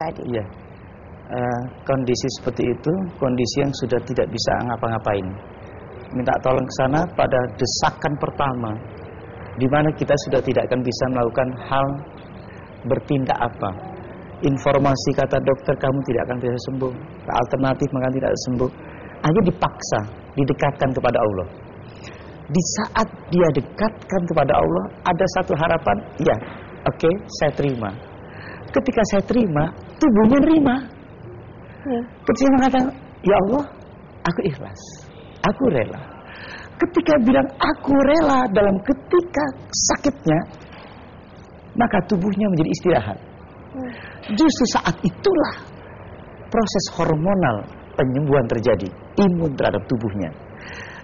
tadi. Iya. Kondisi seperti itu, kondisi yang sudah tidak bisa ngapa-ngapain. Minta tolong ke sana pada desakan pertama, di mana kita sudah tidak akan bisa melakukan hal bertindak apa. Informasi kata dokter kamu tidak akan bisa sembuh, alternatif maka tidak sembuh. Hanya dipaksa, didekatkan kepada Allah. Di saat dia dekatkan kepada Allah, ada satu harapan, ya, oke, saya terima. Ketika saya terima, tubuhnya nerima. Ketika mengatakan, ya Allah, aku ikhlas, aku rela. Ketika bilang aku rela dalam ketika sakitnya, maka tubuhnya menjadi istirahat. Justru saat itulah proses hormonal penyembuhan terjadi, imun terhadap tubuhnya.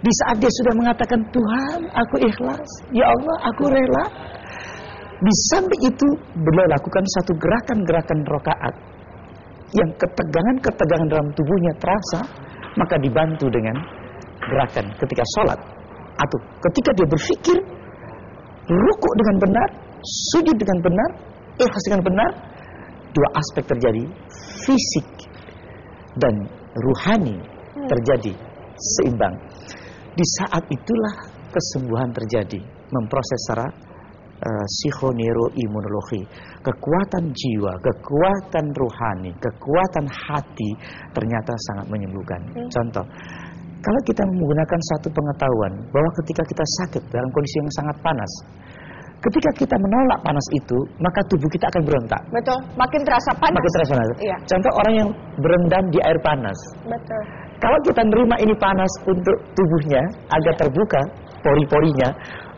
Di saat dia sudah mengatakan, Tuhan, aku ikhlas, ya Allah, aku rela. Di samping itu, beliau lakukan satu gerakan-gerakan rokaat yang ketegangan-ketegangan dalam tubuhnya terasa, maka dibantu dengan gerakan ketika sholat atau ketika dia berpikir, rukuk dengan benar, sujud dengan benar, ikhlas dengan benar. Dua aspek terjadi, fisik dan ruhani terjadi seimbang. Di saat itulah kesembuhan terjadi, memproses secara psikoneuroimunologi. Kekuatan jiwa, kekuatan ruhani, kekuatan hati ternyata sangat menyembuhkan. Contoh, kalau kita menggunakan satu pengetahuan bahwa ketika kita sakit dalam kondisi yang sangat panas, ketika kita menolak panas itu, maka tubuh kita akan berontak. Betul, makin terasa panas. Makin terasa panas. Iya. Contoh orang yang berendam di air panas. Betul. Kalau kita menerima ini panas untuk tubuhnya agar terbuka pori-porinya,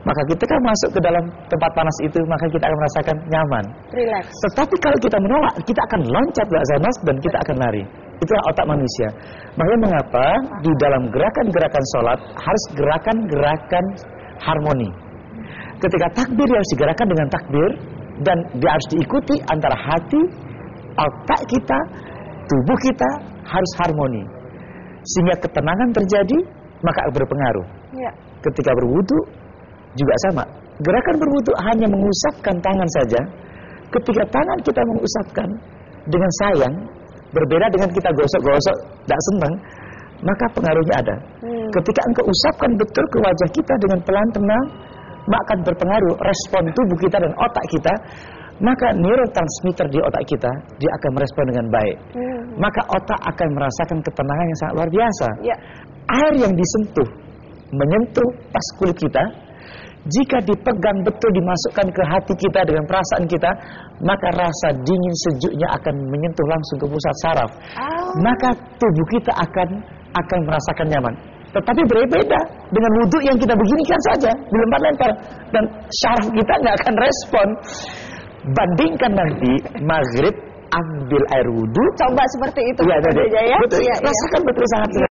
maka kita kan masuk ke dalam tempat panas itu, maka kita akan merasakan nyaman. Relax. Tetapi kalau kita menolak, kita akan loncat ke panas dan kita akan lari. Itulah otak manusia. Makanya mengapa di dalam gerakan-gerakan sholat harus gerakan-gerakan harmoni. Ketika takbir harus digerakkan dengan takbir dan dia harus diikuti antara hati, otak kita, tubuh kita harus harmoni. Sehingga ketenangan terjadi, maka berpengaruh. Ya. Ketika berwudu juga sama. Gerakan berwudu hanya mengusapkan tangan saja. Ketika tangan kita mengusapkan dengan sayang, berbeda dengan kita gosok-gosok, tidak senang, maka pengaruhnya ada. Ketika engkau usapkan betul ke wajah kita dengan pelan tenang, maka akan berpengaruh respon tubuh kita dan otak kita. Maka neurotransmitter di otak kita, dia akan merespon dengan baik. Maka otak akan merasakan ketenangan yang sangat luar biasa. Ya. Air yang disentuh, menyentuh pas kulit kita, jika dipegang betul, dimasukkan ke hati kita dengan perasaan kita, maka rasa dingin sejuknya akan menyentuh langsung ke pusat saraf. Maka tubuh kita akan merasakan nyaman. Tetapi berbeda dengan wudhu yang kita beginikan saja, dilempar-lempar, dan syaraf kita nggak akan respon. Bandingkan nanti maghrib, ambil air wudhu, Coba seperti itu. ya, Ya, betul, ya. rasakan betul sangat.